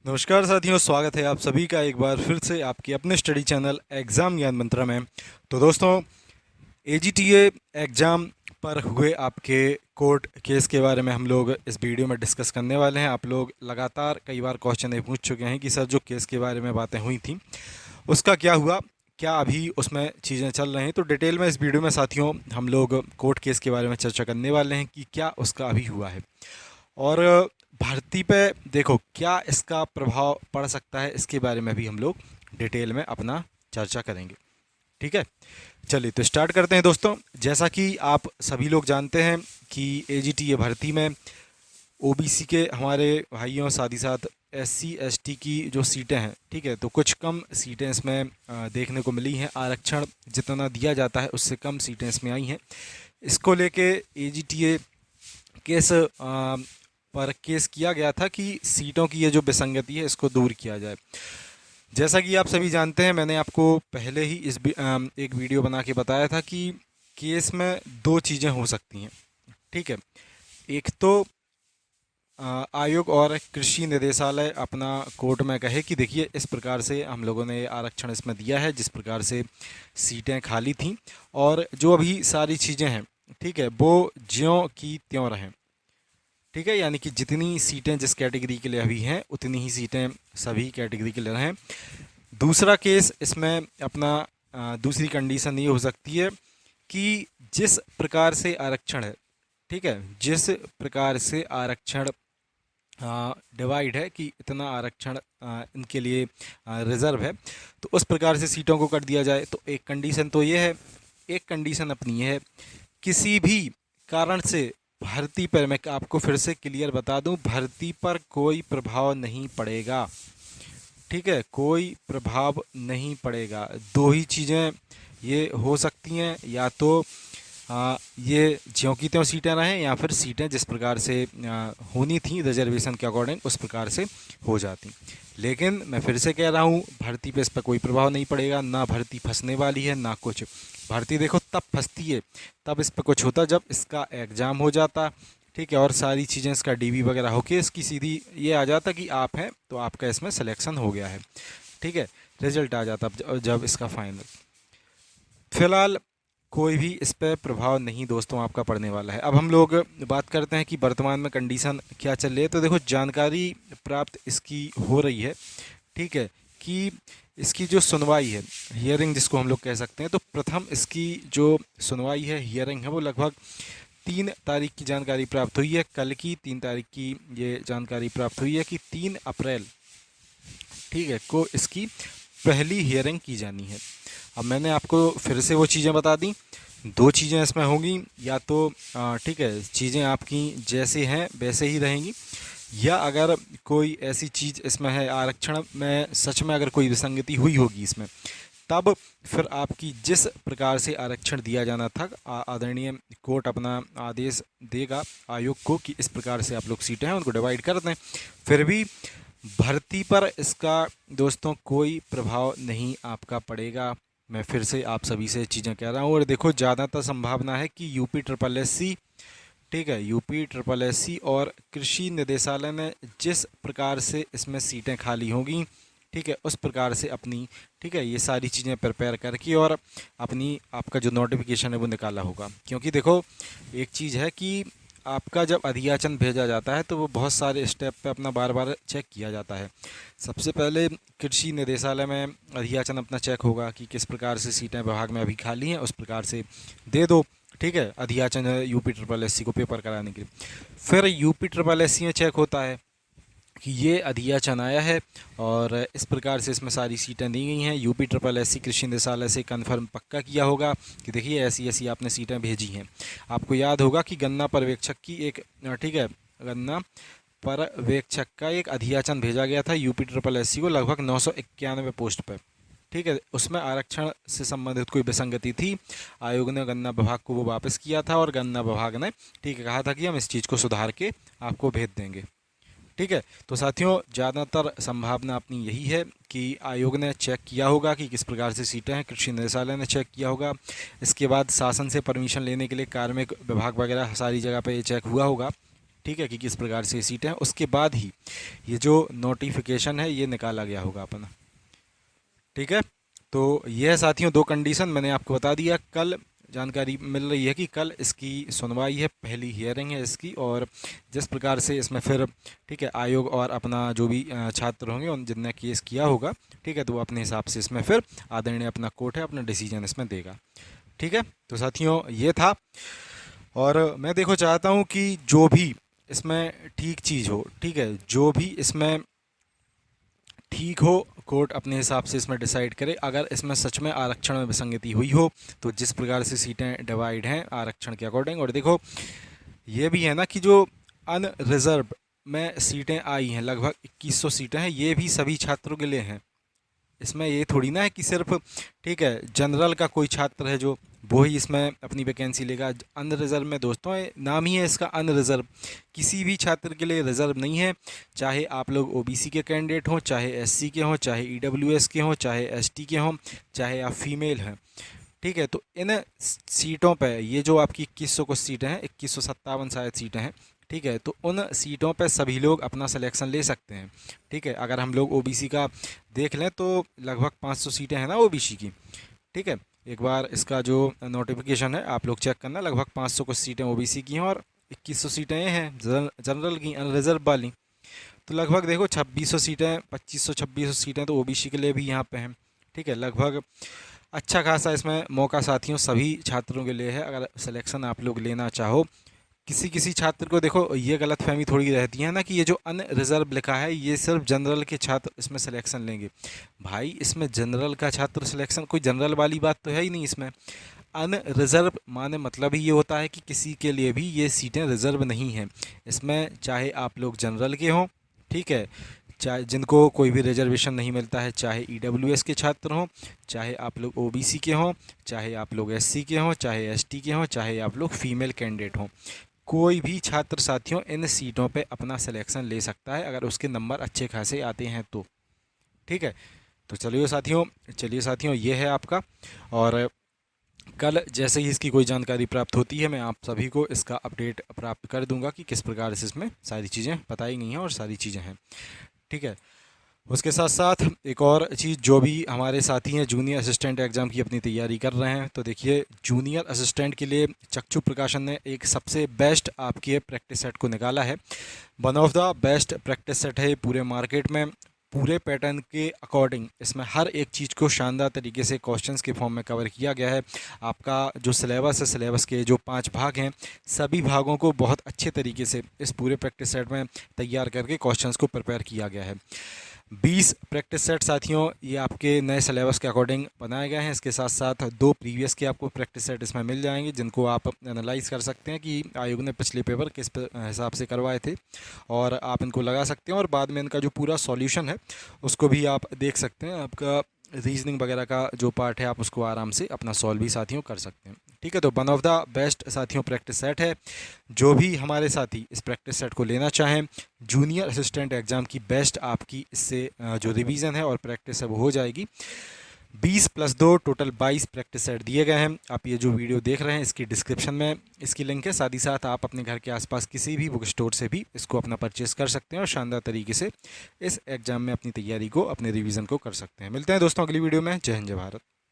नमस्कार साथियों, स्वागत है आप सभी का एक बार फिर से आपके अपने स्टडी चैनल एग्ज़ाम ज्ञान मंत्रा में। तो दोस्तों, एजीटीए एग्ज़ाम पर हुए आपके कोर्ट केस के बारे में हम लोग इस वीडियो में डिस्कस करने वाले हैं। आप लोग लगातार कई बार क्वेश्चन ये पूछ चुके हैं कि सर जो केस के बारे में बातें हुई थी उसका क्या हुआ, क्या अभी उसमें चीज़ें चल रही हैं। तो डिटेल में इस वीडियो में साथियों हम लोग कोर्ट केस के बारे में चर्चा करने वाले हैं कि क्या उसका अभी हुआ है और भर्ती पे देखो क्या इसका प्रभाव पड़ सकता है, इसके बारे में भी हम लोग डिटेल में अपना चर्चा करेंगे। ठीक है, चलिए तो स्टार्ट करते हैं दोस्तों। जैसा कि आप सभी लोग जानते हैं कि एजीटीए भर्ती में ओबीसी के हमारे भाइयों साथ ही साथ एससी एसटी की जो सीटें हैं, ठीक है, तो कुछ कम सीटें इसमें देखने को मिली हैं। आरक्षण जितना दिया जाता है उससे कम सीटें इसमें आई हैं। इसको लेके एजीटीए केस पर केस किया गया था कि सीटों की ये जो विसंगति है इसको दूर किया जाए। जैसा कि आप सभी जानते हैं, मैंने आपको पहले ही एक वीडियो बना के बताया था कि केस में दो चीज़ें हो सकती हैं। ठीक है, एक तो आयोग और कृषि निदेशालय अपना कोर्ट में कहे कि देखिए इस प्रकार से हम लोगों ने आरक्षण इसमें दिया है, जिस प्रकार से सीटें खाली थीं और जो अभी सारी चीज़ें हैं, ठीक है, वो ज्यों की त्यों रहें। ठीक है, यानी कि जितनी सीटें जिस कैटेगरी के लिए अभी हैं उतनी ही सीटें सभी कैटेगरी के लिए रहें। दूसरा केस इसमें अपना दूसरी कंडीशन ये हो सकती है कि जिस प्रकार से आरक्षण है, ठीक है, जिस प्रकार से आरक्षण डिवाइड है कि इतना आरक्षण इनके लिए रिज़र्व है, तो उस प्रकार से सीटों को कर दिया जाए। तो एक कंडीशन तो ये है। एक कंडीशन अपनी ये है, किसी भी कारण से भर्ती पर, मैं आपको फिर से क्लियर बता दूं, भर्ती पर कोई प्रभाव नहीं पड़ेगा। ठीक है, कोई प्रभाव नहीं पड़ेगा। दो ही चीज़ें ये हो सकती हैं, या तो ये ज्यों की त्यों सीटें रहें या फिर सीटें जिस प्रकार से होनी थी रिजर्वेशन के अकॉर्डिंग उस प्रकार से हो जाती। लेकिन मैं फिर से कह रहा हूँ, भर्ती पे इस पर कोई प्रभाव नहीं पड़ेगा, ना भर्ती फंसने वाली है ना कुछ। भर्ती देखो तब फंसती है, तब इस पर कुछ होता जब इसका एग्ज़ाम हो जाता, ठीक है, और सारी चीज़ें इसका डीवी वगैरह होके इसकी सीधी ये आ जाता कि आप हैं तो आपका इसमें सिलेक्शन हो गया है। ठीक है, रिजल्ट आ जाता जब इसका फाइनल। फिलहाल कोई भी इस पर प्रभाव नहीं दोस्तों आपका पड़ने वाला है। अब हम लोग बात करते हैं कि वर्तमान में कंडीशन क्या चल रही है। तो देखो, जानकारी प्राप्त इसकी हो रही है, ठीक है, कि इसकी जो सुनवाई है, हियरिंग जिसको हम लोग कह सकते हैं, तो प्रथम इसकी जो सुनवाई है, हियरिंग है, वो लगभग 3 तारीख की जानकारी प्राप्त हुई है। कल की 3 तारीख की ये जानकारी प्राप्त हुई है कि 3 अप्रैल, ठीक है, को इसकी पहली हियरिंग की जानी है। अब मैंने आपको फिर से वो चीज़ें बता दी। दो चीज़ें इसमें होंगी, या तो ठीक है, चीज़ें आपकी जैसे हैं वैसे ही रहेंगी, या अगर कोई ऐसी चीज़ इसमें है, आरक्षण में सच में अगर कोई विसंगति हुई होगी इसमें, तब फिर आपकी जिस प्रकार से आरक्षण दिया जाना था, आदरणीय कोर्ट अपना आदेश देगा आयोग को कि इस प्रकार से आप लोग सीटें हैं उनको डिवाइड कर दें। फिर भी भर्ती पर इसका दोस्तों कोई प्रभाव नहीं आपका पड़ेगा। मैं फिर से आप सभी से चीज़ें कह रहा हूँ। और देखो, ज़्यादातर संभावना है कि यूपी ट्रिपल एस सी, ठीक है, यूपी ट्रिपल एस सी और कृषि निदेशालय ने जिस प्रकार से इसमें सीटें खाली होंगी, ठीक है, उस प्रकार से अपनी, ठीक है, ये सारी चीज़ें प्रिपेयर करके और अपनी आपका जो नोटिफिकेशन है वो निकाला होगा। क्योंकि देखो, एक चीज़ है कि आपका जब अधियाचन भेजा जाता है तो वो बहुत सारे स्टेप पे अपना बार बार चेक किया जाता है। सबसे पहले कृषि निदेशालय में अधियाचन अपना चेक होगा कि किस प्रकार से सीटें विभाग में अभी खाली हैं, उस प्रकार से दे दो। ठीक है, अधियाचन है यूपी ट्रिपल एस सी को पेपर कराने के लिए। फिर यूपी ट्रिपल एस सी में चेक होता है कि ये अधियाचन आया है और इस प्रकार से इसमें सारी सीटें दी गई हैं। यूपी ट्रिपल एस सी कृषि निदेशालय से कन्फर्म पक्का किया होगा कि देखिए ऐसी ऐसी आपने सीटें भेजी हैं। आपको याद होगा कि गन्ना पर्यवेक्षक की एक, ठीक है, गन्ना पर्यवेक्षक का एक अधियाचन भेजा गया था यूपी ट्रिपल एस सी को, लगभग 991 पोस्ट पर। ठीक है, उसमें आरक्षण से संबंधित कोई विसंगति थी, आयोग ने गन्ना विभाग को वो वापस किया था और गन्ना विभाग ने, ठीक है, कहा था कि हम इस चीज़ को सुधार के आपको भेज देंगे। ठीक है, तो साथियों, ज़्यादातर संभावना अपनी यही है कि आयोग ने चेक किया होगा कि किस प्रकार से सीटें हैं, कृषि निदेशालय ने चेक किया होगा, इसके बाद शासन से परमिशन लेने के लिए कार्मिक विभाग वगैरह सारी जगह पे ये चेक हुआ होगा। ठीक है, कि किस प्रकार से सीटें हैं, उसके बाद ही ये जो नोटिफिकेशन है ये निकाला गया होगा अपना। ठीक है, तो यह साथियों 2 कंडीशन मैंने आपको बता दिया। कल जानकारी मिल रही है कि कल इसकी सुनवाई है, पहली हियरिंग है इसकी, और जिस प्रकार से इसमें फिर ठीक है आयोग और अपना जो भी छात्र होंगे उन जिनने केस किया होगा, ठीक है, तो वो अपने हिसाब से इसमें फिर आदरणीय अपना कोर्ट है अपना डिसीजन इसमें देगा। ठीक है, तो साथियों ये था, और मैं देखो चाहता हूँ कि जो भी इसमें ठीक चीज़ हो, ठीक है, जो भी इसमें ठीक हो कोर्ट अपने हिसाब से इसमें डिसाइड करे। अगर इसमें सच में आरक्षण में विसंगति हुई हो तो जिस प्रकार से सीटें डिवाइड हैं आरक्षण के अकॉर्डिंग, और देखो ये भी है ना कि जो अनरिजर्व में सीटें आई हैं लगभग 2100 सीटें हैं, ये भी सभी छात्रों के लिए हैं। इसमें ये थोड़ी ना है कि सिर्फ ठीक है जनरल का कोई छात्र है जो वो ही इसमें अपनी वैकेंसी लेगा। अनरिजर्व में दोस्तों नाम ही है इसका अनरिजर्व, किसी भी छात्र के लिए रिजर्व नहीं है, चाहे आप लोग ओबीसी के कैंडिडेट हों, चाहे एससी के हों, चाहे ईडब्ल्यूएस के हों, चाहे एसटी के हों, चाहे आप फीमेल हैं। ठीक है, तो इन सीटों पे ये जो आपकी 2100 कुछ सीटें हैं, 2157 शायद सीटें हैं, ठीक है, तो उन सीटों पे सभी लोग अपना सिलेक्शन ले सकते हैं। ठीक है, अगर हम लोग ओबीसी का देख लें तो लगभग 500 सीटें हैं ना ओबीसी की। ठीक है, एक बार इसका जो नोटिफिकेशन है आप लोग चेक करना, लगभग 500 कुछ सीटें ओबीसी की हैं और 2100 सीटें ये हैं जनरल की अनरिजर्व वाली। तो लगभग देखो 2600 सीटें, 2500-2600 सीटें तो ओबीसी के लिए भी यहाँ पे हैं। ठीक है, लगभग अच्छा खासा इसमें मौका साथियों सभी छात्रों के लिए है। अगर सिलेक्शन आप लोग लेना चाहो, किसी किसी छात्र को देखो ये गलतफहमी थोड़ी रहती है ना कि ये जो अनरिजर्व लिखा है ये सिर्फ जनरल के छात्र इसमें सिलेक्शन लेंगे। भाई इसमें जनरल का छात्र सिलेक्शन, कोई जनरल वाली बात तो है ही नहीं इसमें। अनरिजर्व माने मतलब ही ये होता है कि किसी के लिए भी ये सीटें रिजर्व नहीं हैं इसमें, चाहे आप लोग जनरल के हों, ठीक है, चाहे जिनको कोई भी रिजर्वेशन नहीं मिलता है, चाहे ईडब्ल्यूएस के छात्र हों, चाहे आप लोग ओबीसी के हों, चाहे आप लोग एससी के हों, चाहे एसटी के हों, चाहे आप लोग फीमेल कैंडिडेट हों, कोई भी छात्र साथियों इन सीटों पे अपना सिलेक्शन ले सकता है अगर उसके नंबर अच्छे खासे आते हैं तो। ठीक है, तो चलिए साथियों ये है आपका, और कल जैसे ही इसकी कोई जानकारी प्राप्त होती है मैं आप सभी को इसका अपडेट प्राप्त कर दूंगा कि किस प्रकार से इसमें सारी चीज़ें बताई गई हैं और सारी चीज़ें हैं। ठीक है, उसके साथ साथ एक और चीज़, जो भी हमारे साथी हैं जूनियर असिस्टेंट एग्ज़ाम की अपनी तैयारी कर रहे हैं, तो देखिए जूनियर असिस्टेंट के लिए चक्षु प्रकाशन ने एक सबसे बेस्ट आपके प्रैक्टिस सेट को निकाला है। One of the best practice set है पूरे मार्केट में, पूरे पैटर्न के अकॉर्डिंग इसमें हर एक चीज़ को शानदार तरीके से क्वेश्चंस के फॉर्म में कवर किया गया है। आपका जो सिलेबस है, सिलेबस के जो 5 भाग हैं, सभी भागों को बहुत अच्छे तरीके से इस पूरे प्रैक्टिस सेट में तैयार करके क्वेश्चंस को प्रिपेयर किया गया है। 20 प्रैक्टिस सेट साथियों ये आपके नए सिलेबस के अकॉर्डिंग बनाए गए हैं। इसके साथ साथ 2 प्रीवियस के आपको प्रैक्टिस सेट इसमें मिल जाएंगे जिनको आप एनालाइज कर सकते हैं कि आयोग ने पिछले पेपर किस हिसाब से करवाए थे, और आप इनको लगा सकते हैं और बाद में इनका जो पूरा सॉल्यूशन है उसको भी आप देख सकते हैं। आपका रीजनिंग वगैरह का जो पार्ट है आप उसको आराम से अपना सॉल्व भी साथियों कर सकते हैं। ठीक है, तो वन ऑफ द बेस्ट साथियों प्रैक्टिस सेट है। जो भी हमारे साथी इस प्रैक्टिस सेट को लेना चाहें, जूनियर असिस्टेंट एग्ज़ाम की बेस्ट आपकी इससे जो रिवीजन है और प्रैक्टिस है वो हो जाएगी। 20 + 2 टोटल 22 प्रैक्टिस सेट दिए गए हैं। आप ये जो वीडियो देख रहे हैं इसकी डिस्क्रिप्शन में इसकी लिंक है, साथ ही साथ आप अपने घर के आसपास किसी भी बुक स्टोर से भी इसको अपना परचेस कर सकते हैं और शानदार तरीके से इस एग्ज़ाम में अपनी तैयारी को, अपने रिवीजन को कर सकते हैं। मिलते हैं दोस्तों अगली वीडियो में। जय हिंद, जय भारत।